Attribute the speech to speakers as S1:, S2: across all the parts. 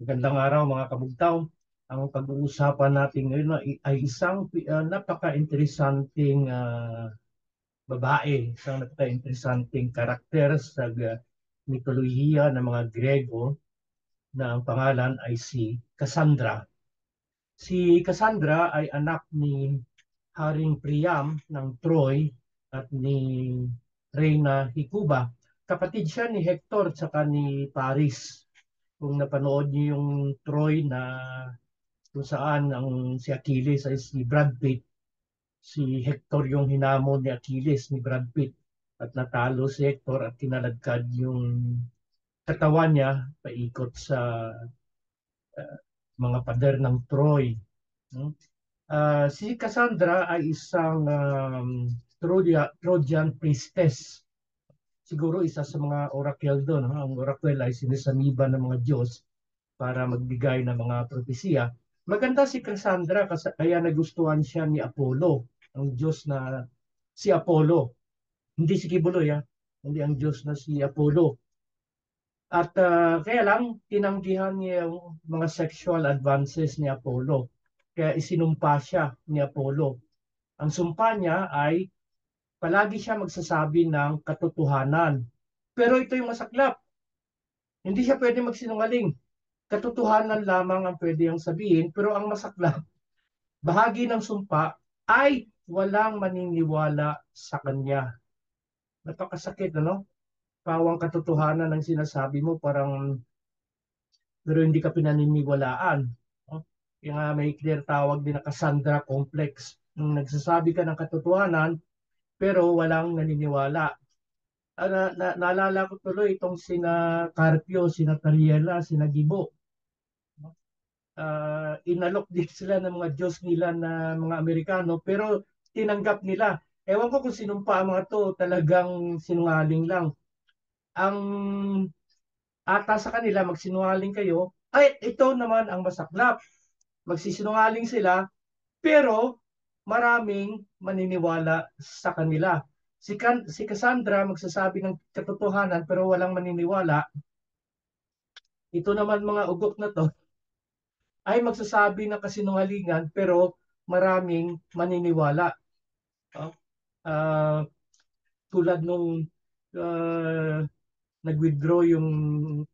S1: Magandang araw mga kabugtaw. Ang pag-uusapan natin ngayon ay isang napaka-interesanting babae, isang napaka-interesanting karakter sa mitolohiya ng mga Grego na ang pangalan ay si Cassandra. Si Cassandra ay anak ni Haring Priam ng Troy at ni Reyna Hecuba. Kapatid siya ni Hector at ni Paris. Kung napanood niyo yung Troy na kung saan si Achilles ay si Brad Pitt, si Hector yung hinamon ni Achilles ni Brad Pitt at natalo si Hector at kinaladkad yung katawan niya paikot sa mga pader ng Troy. No? Si Cassandra ay isang Trojan priestess. Siguro isa sa mga oracle doon. No? Ang oracle ay sinisamiba ng mga Diyos para magbigay ng mga propesiya. Maganda si Cassandra kasi kaya nagustuhan siya ni Apollo, ang Diyos na si Apollo. Hindi si Kibuloy, ha? Hindi ang Diyos na si Apollo. At kaya lang, tinanggihan niya yung mga sexual advances ni Apollo. Kaya isinumpa siya ni Apollo. Ang sumpa niya ay palagi siya magsasabi ng katotohanan. Pero ito yung masaklap. Hindi siya pwede magsinungaling. Katotohanan lamang ang pwede ang sabihin, pero ang masaklap, bahagi ng sumpa ay walang maniniwala sa kanya. Napakasakit, ano? Pawang katotohanan ang sinasabi mo, parang, pero hindi ka pinaniniwalaan. No? Yung may clear tawag din na Cassandra complex. Nung nagsasabi ka ng katotohanan, pero walang naniniwala. Naalala ko tuloy itong sina Carpio, sina Tariela, sina Gibo. Inalok din sila ng mga Diyos nila na mga Amerikano, pero tinanggap nila. Ewan ko kung sinumpa ang mga to, talagang sinungaling lang. Ang ata sa kanila, magsinungaling kayo, ay ito naman ang masaklap. Magsisinungaling sila, pero maraming maniniwala sa kanila. Si Cassandra magsasabi ng katotohanan pero walang maniniwala. Ito naman mga ugok na to ay magsasabi ng kasinungalingan pero maraming maniniwala. Oh, ah, tulad nung ah, nag-withdraw yung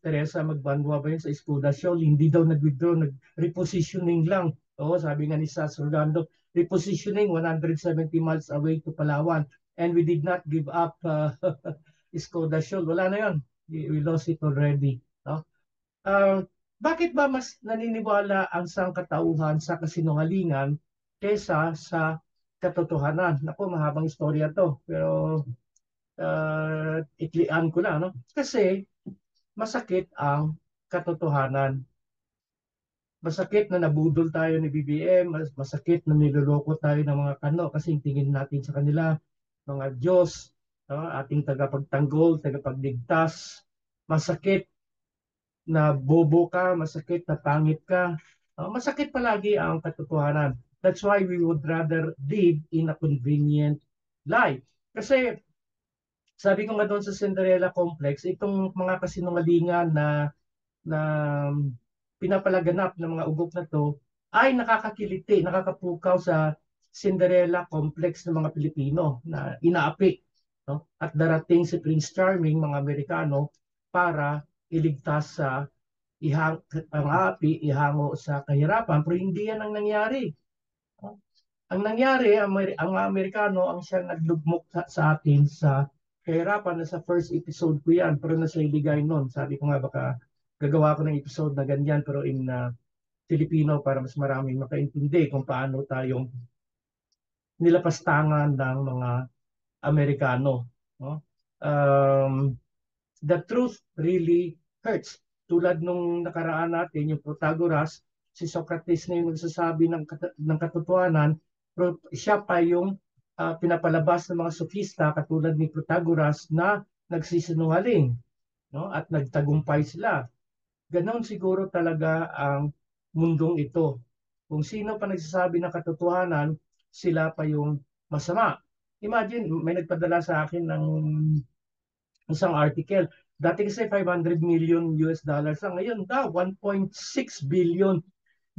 S1: Teresa Magbanwa ba yun sa Escuda Show, hindi daw nag-withdraw, nag-repositioning lang. Oo, sabi nga ni Sas Rolando, repositioning 170 miles away to Palawan. And we did not give up Escuda Show. Wala na yun. We lost it already. No? Uh, Bakit ba mas naniniwala ang sangkatauhan sa kasinungalingan kesa sa katotohanan? Naku, mahabang istorya to. Pero iklian ko na, no? Kasi masakit ang katotohanan. Masakit na nabudol tayo ni BBM, masakit na niloloko tayo ng mga kano kasi tingin natin sa kanila, mga Diyos, no? Ating tagapagtanggol, tagapagligtas. Masakit na bobo ka, masakit na pangit ka. Masakit palagi ang katotohanan. That's why we would rather live in a convenient lie. Kasi sabi ko nga doon sa Cinderella Complex, itong mga kasinungalingan na pinapalaganap ng mga ugok na to ay nakakakiliti, nakakapukaw sa Cinderella Complex ng mga Pilipino na inaapi. No? At darating si Prince Charming, mga Amerikano, para iligtas sa ang api, ihango sa kahirapan. Pero hindi yan ang nangyari. No? Ang nangyari, ang mga Amerikano ang siyang naglugmok sa atin sa kahirapan. Na sa first episode ko yan, pero nasa iligay nun. Sabi ko nga baka gagawa ko ng episode na ganyan, pero in Filipino para mas maraming makaintindi kung paano tayong nilapastangan ng mga Amerikano. No? Um, the truth really hurts. Tulad nung nakaraan natin, yung Protagoras, si Socrates na yung nagsasabi ng katotohanan, pero siya pa yung pinapalabas ng mga sofista katulad ni Protagoras na nagsisinungaling, no? At nagtagumpay sila. Ganon siguro talaga ang mundong ito. Kung sino pa nagsasabi ng katotohanan, sila pa yung masama. Imagine, may nagpadala sa akin ng isang article. Dati kasi 500 million US dollars lang. Ngayon daw, 1.6 billion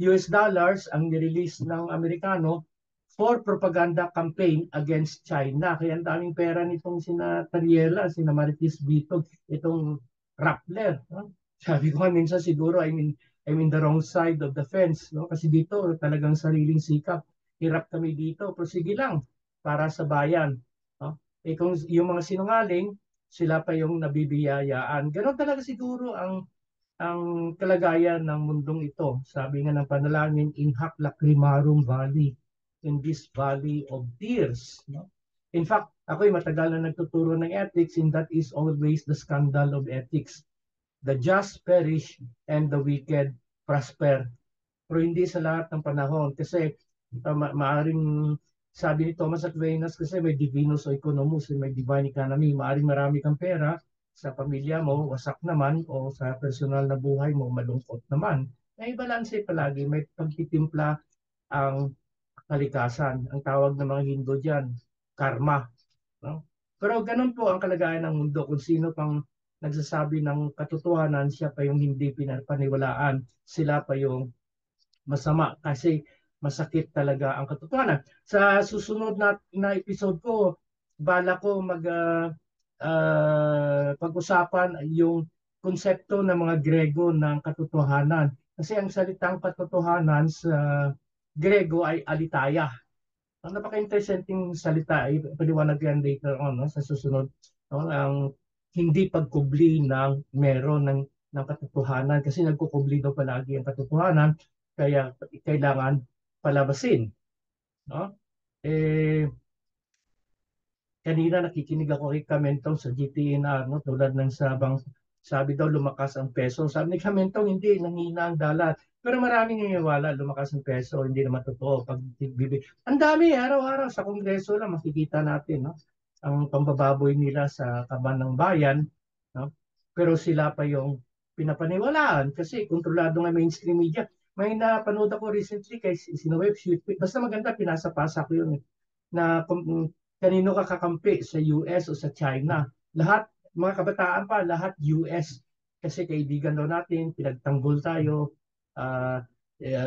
S1: US dollars ang nirelease ng Amerikano for propaganda campaign against China. Kaya ang daming pera nitong sina Tariela, sina Marites Bitog, itong Rappler. No? Sabi ko nga minsan siguro I'm in the wrong side of the fence. No? Kasi dito talagang sariling sikap. Hirap kami dito. Pero sige lang, para sa bayan. No? Eh kung yung mga sinungaling, sila pa yung nabibiyayaan. Ganon talaga siguro ang kalagayan ng mundong ito. Sabi nga ng panalangin, in hac lacrimarum valley, in this valley of tears. No? In fact, ako'y matagal na nagtuturo ng ethics, and that is always the scandal of ethics. The just perish and the wicked prosper. Pero hindi sa lahat ng panahon kasi maaring sabi ni Thomas Aquinas kasi may divinus o economus, may divine economy, maaring marami kang pera, sa pamilya mo, wasak naman, o sa personal na buhay mo, malungkot naman. May balanse palagi, may pagtitimpla ang kalikasan. Ang tawag ng mga Hindu dyan, karma. No? Pero ganun po ang kalagayan ng mundo. Kung sino pang nagsasabi ng katotohanan, siya pa yung hindi pinapaniwalaan. Sila pa yung masama kasi masakit talaga ang katotohanan. Sa susunod na episode ko, bala ko pag-usapan yung konsepto ng mga Grego ng katotohanan. Kasi ang salitang katotohanan sa Grego ay alitaya. Ang napaka-interesting salita ay paliwanag yan later on, no, sa susunod. No, ang hindi pagkubli ng meron ng katotohanan kasi nagkukubli daw palagi ang katotohanan kaya kailangan palabasin. No? Eh, kanina nakikinig ako kay Kamentong sa GTNR, no? Tulad ng sabi daw lumakas ang peso. Sabi ni Kamentong, hindi, nanghina ang dalat. Pero maraming naniniwala, lumakas ang peso, hindi naman totoo. Ang dami, araw-araw sa Kongreso lang makikita natin, no? Ang pambababoy nila sa kaban ng bayan, no? Pero sila pa yung pinapaniwalaan kasi kontrolado ng mainstream media. May napanood ako recently kay Sinoweb Shoot. Basta maganda, pinasa-pasa ko yun. Na kanino ka kakampi sa US o sa China. Lahat, mga kabataan pa, lahat US. Kasi kaibigan daw natin, pinagtanggol tayo,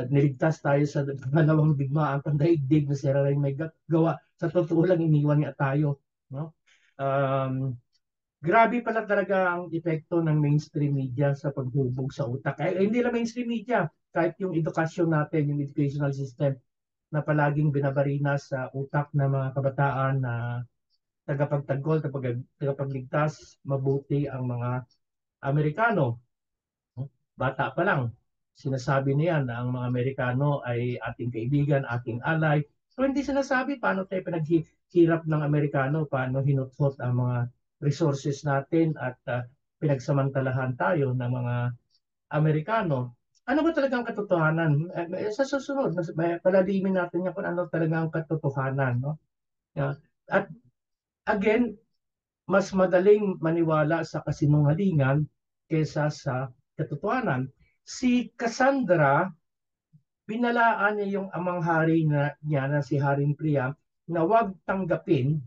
S1: niligtas tayo sa dalawang digmaan, pandaigdig na sila rin may gawa. Sa totoo lang, iniwan niya tayo. No? Grabe pala talaga ang epekto ng mainstream media sa paghubog sa utak. Hindi lang mainstream media, kahit yung edukasyon natin, yung educational system, na palaging binabarina sa utak ng mga kabataan na tagapagtanggol, tagapagligtas, mabuti ang mga Amerikano. Bata pa lang, sinasabi niyan na ang mga Amerikano ay ating kaibigan, ating alay. So hindi sinasabi paano tayo pinaghihirap ng Amerikano, paano hinutkot ang mga resources natin at pinagsamantalahan tayo ng mga Amerikano. Ano ba talagang katotohanan? Sa susunod, palalimin natin yan kung ano talagang katotohanan. No? At again, mas madaling maniwala sa kasinungalingan kaysa sa katotohanan. Si Cassandra, binalaan niya yung amang hari niya na si Haring Priam na huwag tanggapin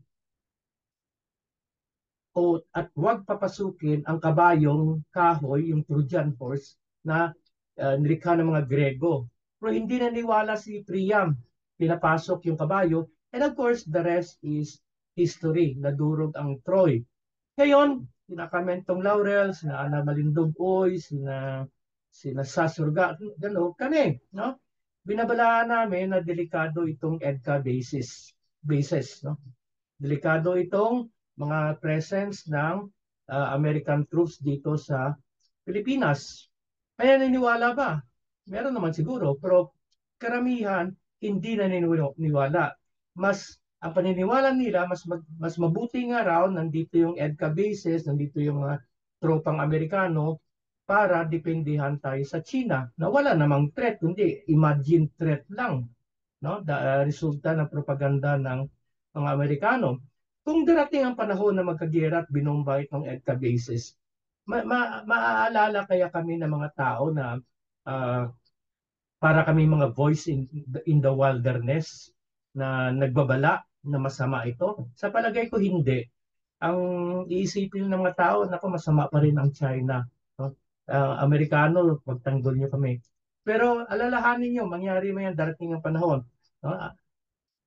S1: at huwag papasukin ang kabayong kahoy, yung Trojan horse, na nilikha ng mga Grego. Pero hindi naniwala si Priam. Pinapasok yung kabayo. And of course, the rest is history. Nadurog ang Troy. Ngayon, sina Kamentong Laurel, sina Ana Malindog Oy, sina Sasurga, gano'n kami. No? Binabalaan namin na delikado itong EDCA bases. No? Delikado itong mga presence ng American troops dito sa Pilipinas. Kaya naniniwala ba? Meron naman siguro, pero karamihan hindi naniniwala. Ang paniniwala nila, mas mabuti nga raw, nandito yung EDCA bases, nandito yung mga tropang Amerikano para dependihan tayo sa China na wala namang threat, kundi imagine threat lang. No? Resulta ng propaganda ng mga Amerikano. Kung darating ang panahon na magkagera at binomba itong EDCA bases, maaalala kaya kami ng mga tao na uh, para kami mga voice in the wilderness na nagbabala na masama ito? Sa palagay ko hindi. ang iisipin ng mga tao, nako masama pa rin ang China. No? Amerikano, pagtanggol nyo kami. Pero alalahanin nyo, mangyari mo yan, darating ang panahon. No?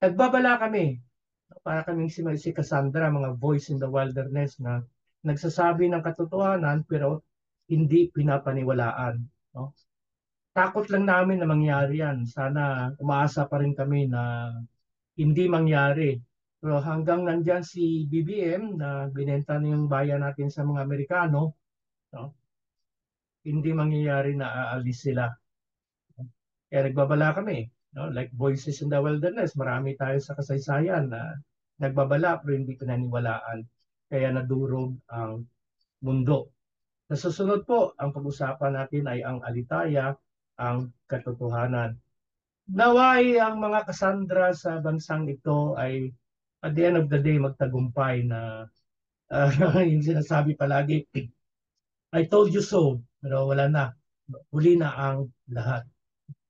S1: Nagbabala kami, para kaming si Cassandra, mga voice in the wilderness na nagsasabi ng katotohanan pero hindi pinapaniwalaan. No? Takot lang namin na mangyari yan. Sana umaasa pa rin kami na hindi mangyari. Pero hanggang nandyan si BBM na binenta na yung bayan natin sa mga Amerikano, no? Hindi mangyayari na aalis sila. Kaya nagbabala kami, no? Like Voices in the Wilderness, marami tayo sa kasaysayan na nagbabala pero hindi pinaniwalaan. Kaya nadurog ang mundo. Sa susunod po, ang pag-usapan natin ay ang alitaya, ang katotohanan. Naway ang mga Cassandra sa bansang ito ay at the end of the day magtagumpay na yung sinasabi palagi, I told you so, pero wala na. Huli na ang lahat.